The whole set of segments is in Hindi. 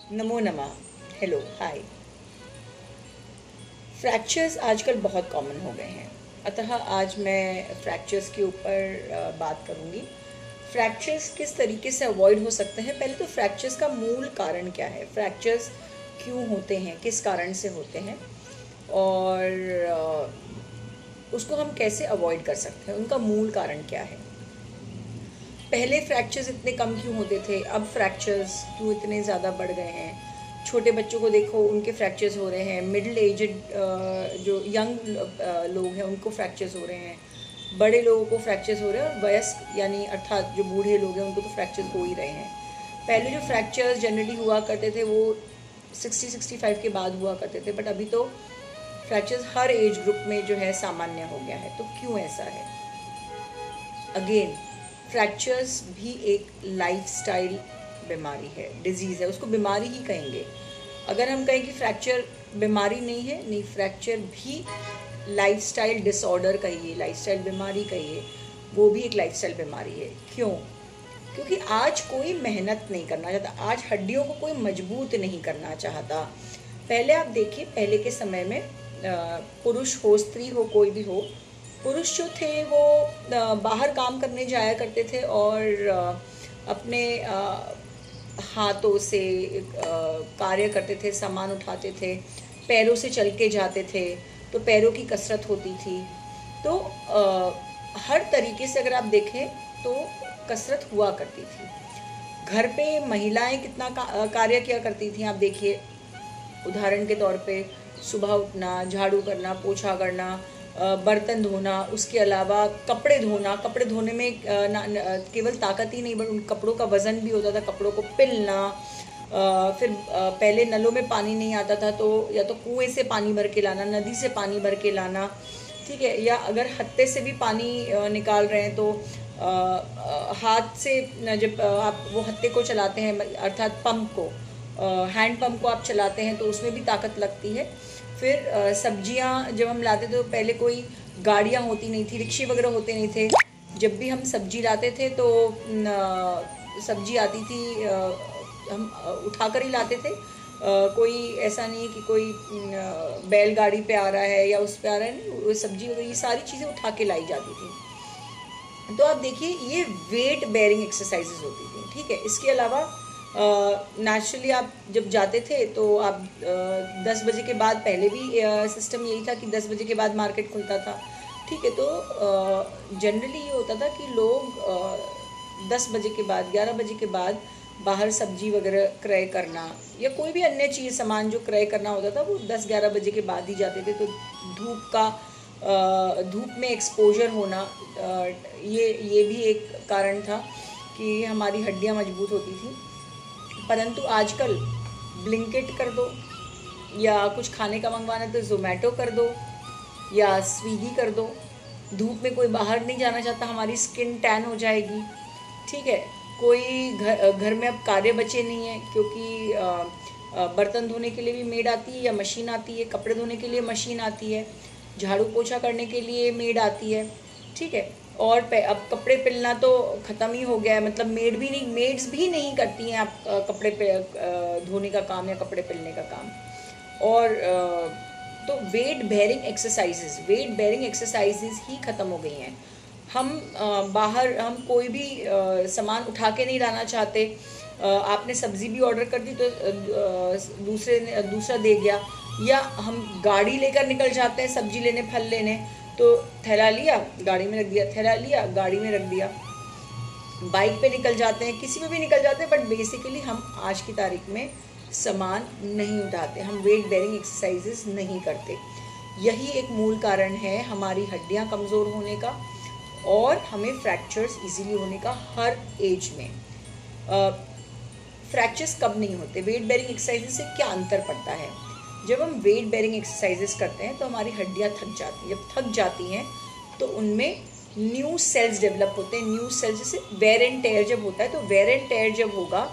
नमो नमः। हेलो, हाय। फ्रैक्चर्स आजकल बहुत कॉमन हो गए हैं, अतः आज मैं फ्रैक्चर्स के ऊपर बात करूंगी। फ्रैक्चर्स किस तरीके से अवॉइड हो सकते हैं? पहले तो फ्रैक्चर्स का मूल कारण क्या है, फ्रैक्चर्स क्यों होते हैं, किस कारण से होते हैं, और उसको हम कैसे अवॉइड कर सकते हैं, उनका मूल कारण क्या है। पहले फ्रैक्चर्स इतने कम क्यों होते थे, अब फ्रैक्चर्स क्यों इतने ज़्यादा बढ़ गए हैं? छोटे बच्चों को देखो, उनके फ्रैक्चर्स हो रहे हैं। मिडिल एजड जो यंग लोग हैं उनको फ्रैक्चर्स हो रहे हैं। बड़े लोगों को फ्रैक्चर्स हो रहे हैं, और वयस्क यानी अर्थात जो बूढ़े लोग हैं उनको तो फ्रैक्चर्स हो ही रहे हैं। पहले जो फ्रैक्चर्स जनरली हुआ करते थे वो 60-65 के बाद हुआ करते थे, बट अभी तो फ्रैक्चर्स हर एज ग्रुप में जो है सामान्य हो गया है। तो क्यों ऐसा है? अगेन, फ्रैक्चर्स भी एक लाइफस्टाइल बीमारी है, डिजीज़ है, उसको बीमारी ही कहेंगे। अगर हम कहें कि फ्रैक्चर बीमारी नहीं है, नहीं, फ्रैक्चर भी लाइफस्टाइल डिसऑर्डर कहिए, लाइफस्टाइल बीमारी कहिए, वो भी एक लाइफस्टाइल बीमारी है। क्यों? क्योंकि आज कोई मेहनत नहीं करना चाहता, आज हड्डियों को कोई मजबूत नहीं करना चाहता। पहले आप देखिए, पहले के समय में पुरुष हो, स्त्री हो, कोई भी हो, पुरुष जो थे वो बाहर काम करने जाया करते थे, और अपने हाथों से कार्य करते थे, सामान उठाते थे, पैरों से चल के जाते थे, तो पैरों की कसरत होती थी। तो हर तरीके से अगर आप देखें तो कसरत हुआ करती थी। घर पे महिलाएं कितना कार्य किया करती थी, आप देखिए। उदाहरण के तौर पे सुबह उठना, झाड़ू करना, पोछा करना, बर्तन धोना, उसके अलावा कपड़े धोना। कपड़े धोने में केवल ताकत ही नहीं, बट उन कपड़ों का वज़न भी होता था, कपड़ों को पिलना। फिर पहले नलों में पानी नहीं आता था, तो या तो कुएं से पानी भर के लाना, नदी से पानी भर के लाना, ठीक है। या अगर हत्थे से भी पानी निकाल रहे हैं तो हाथ से जब आप वो हत्थे को चलाते हैं, अर्थात पंप को, हैंड पंप को आप चलाते हैं, तो उसमें भी ताकत लगती है। फिर सब्जियां जब हम लाते थे तो पहले कोई गाड़ियां होती नहीं थी, रिक्शे वगैरह होते नहीं थे। जब भी हम सब्जी लाते थे तो सब्जी आती थी, हम उठा कर ही लाते थे। कोई ऐसा नहीं है कि कोई बैलगाड़ी पे आ रहा है या उस पे आ रहा है, नहीं, वो सब्जी वगैरह ये सारी चीज़ें उठा के लाई जाती थी। तो आप देखिए, ये वेट बेयरिंग एक्सरसाइजेज होती थी, ठीक है। इसके अलावा नेचुरली आप जब जाते थे तो आप 10 बजे के बाद, पहले भी सिस्टम यही था कि 10 बजे के बाद मार्केट खुलता था, ठीक है। तो जनरली ये होता था कि लोग 10 बजे के बाद, 11 बजे के बाद बाहर सब्जी वगैरह क्रय करना या कोई भी अन्य चीज़, सामान जो क्रय करना होता था, वो 10-11 बजे के बाद ही जाते थे। तो धूप में एक्सपोजर होना, ये भी एक कारण था कि हमारी हड्डियां मजबूत होती थी। परंतु आजकल ब्लिंकिट कर दो, या कुछ खाने का मंगवाना तो ज़ोमैटो कर दो या स्विगी कर दो। धूप में कोई बाहर नहीं जाना चाहता, हमारी स्किन टैन हो जाएगी, ठीक है। कोई घर में अब कार्य बचे नहीं है, क्योंकि बर्तन धोने के लिए भी मेड आती है या मशीन आती है, कपड़े धोने के लिए मशीन आती है, झाड़ू पोछा करने के लिए मेड आती है, ठीक है। और अब कपड़े पिलना तो ख़त्म ही हो गया है, मतलब मेड्स भी नहीं करती हैं आप कपड़े धोने का काम या कपड़े पिलने का काम। और तो वेट बेयरिंग एक्सरसाइजेज ही ख़त्म हो गई हैं। हम बाहर हम कोई भी सामान उठा के नहीं लाना चाहते। आपने सब्ज़ी भी ऑर्डर कर दी तो दूसरा दे गया, या हम गाड़ी लेकर निकल जाते हैं सब्जी लेने, फल लेने, तो थैला लिया, गाड़ी में रख दिया, थैला लिया, गाड़ी में रख दिया। बाइक पे निकल जाते हैं, किसी पे भी निकल जाते हैं, बट बेसिकली हम आज की तारीख में सामान नहीं उठाते, हम वेट बेयरिंग एक्सरसाइजेस नहीं करते। यही एक मूल कारण है हमारी हड्डियां कमज़ोर होने का और हमें फ्रैक्चर्स इजीली होने का हर एज में। फ्रैक्चर्स कब नहीं होते? वेट बेयरिंग एक्सरसाइजेस से क्या अंतर पड़ता है? जब हम वेट बेयरिंग एक्सरसाइजेस करते हैं तो हमारी हड्डियां थक जाती हैं। जब थक जाती हैं तो उनमें न्यू सेल्स डेवलप होते हैं। न्यू सेल्स, जैसे वेयर एंड टेयर जब होता है, तो वेयर एंड टेयर जब होगा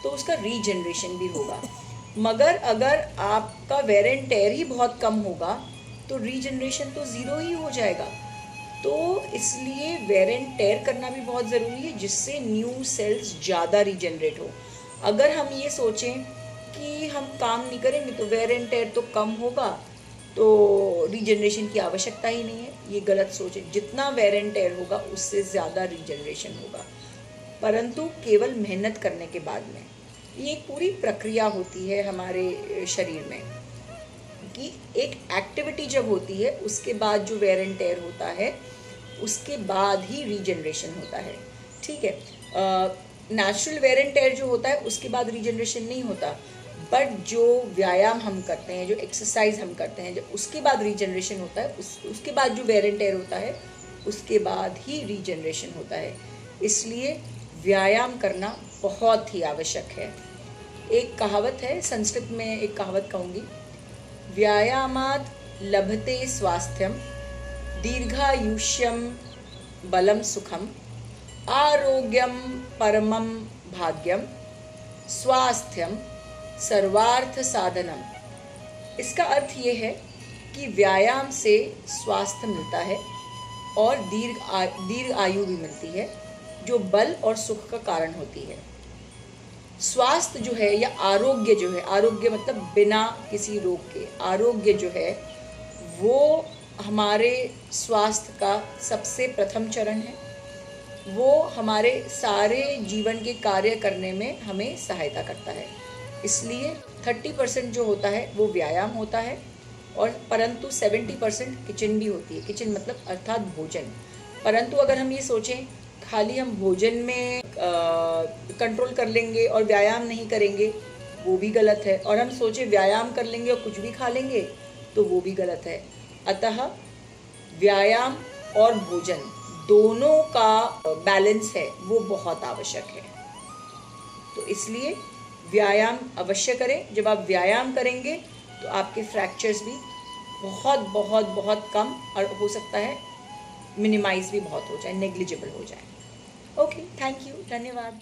तो उसका रीजनरेशन भी होगा। मगर अगर आपका वेयर एंड टेयर ही बहुत कम होगा तो रीजनरेशन तो ज़ीरो ही हो जाएगा। तो इसलिए वेयर एंड टेयर करना भी बहुत ज़रूरी है, जिससे न्यू सेल्स ज़्यादा रीजनरेट हो। अगर हम ये सोचें कि हम काम नहीं करेंगे तो वेयर एंड टेयर तो कम होगा, तो रीजनरेशन की आवश्यकता ही नहीं है। ये गलत सोच है। जितना वेयर एंड टेयर होगा उससे ज़्यादा रीजनरेशन होगा, परंतु केवल मेहनत करने के बाद में। ये एक पूरी प्रक्रिया होती है हमारे शरीर में कि एक एक्टिविटी जब होती है उसके बाद जो वेयर एंड टेयर होता है उसके बाद ही रीजनरेशन होता है। ठीक है, नेचुरल वेयर एंड टेयर जो होता है उसके बाद रीजनरेशन नहीं होता, बट जो व्यायाम हम करते हैं, जो एक्सरसाइज हम करते हैं, जब उसके बाद रीजनरेशन होता है, उसके बाद जो वेयर एंड टेयर होता है उसके बाद ही रीजनरेशन होता है। इसलिए व्यायाम करना बहुत ही आवश्यक है। एक कहावत है, संस्कृत में एक कहावत कहूँगी, व्यायामाद लभते स्वास्थ्यम दीर्घायुष्यम बलम सुखम आरोग्यम परमम भाग्यम स्वास्थ्यम सर्वार्थ साधनम। इसका अर्थ ये है कि व्यायाम से स्वास्थ्य मिलता है और दीर्घ आयु भी मिलती है, जो बल और सुख का कारण होती है। स्वास्थ्य जो है या आरोग्य जो है, आरोग्य मतलब बिना किसी रोग के, आरोग्य जो है वो हमारे स्वास्थ्य का सबसे प्रथम चरण है। वो हमारे सारे जीवन के कार्य करने में हमें सहायता करता है। इसलिए 30% जो होता है वो व्यायाम होता है, और परंतु 70% किचन भी होती है। किचन मतलब अर्थात भोजन। परंतु अगर हम ये सोचें खाली हम भोजन में कंट्रोल कर लेंगे और व्यायाम नहीं करेंगे, वो भी गलत है। और हम सोचें व्यायाम कर लेंगे और कुछ भी खा लेंगे, तो वो भी गलत है। अतः व्यायाम और भोजन दोनों का बैलेंस है वो बहुत आवश्यक है। तो इसलिए व्यायाम अवश्य करें। जब आप व्यायाम करेंगे तो आपके फ्रैक्चर्स भी बहुत बहुत बहुत कम, और हो सकता है मिनिमाइज भी बहुत हो जाए, नेग्लिजिबल हो जाए। ओके, थैंक यू, धन्यवाद।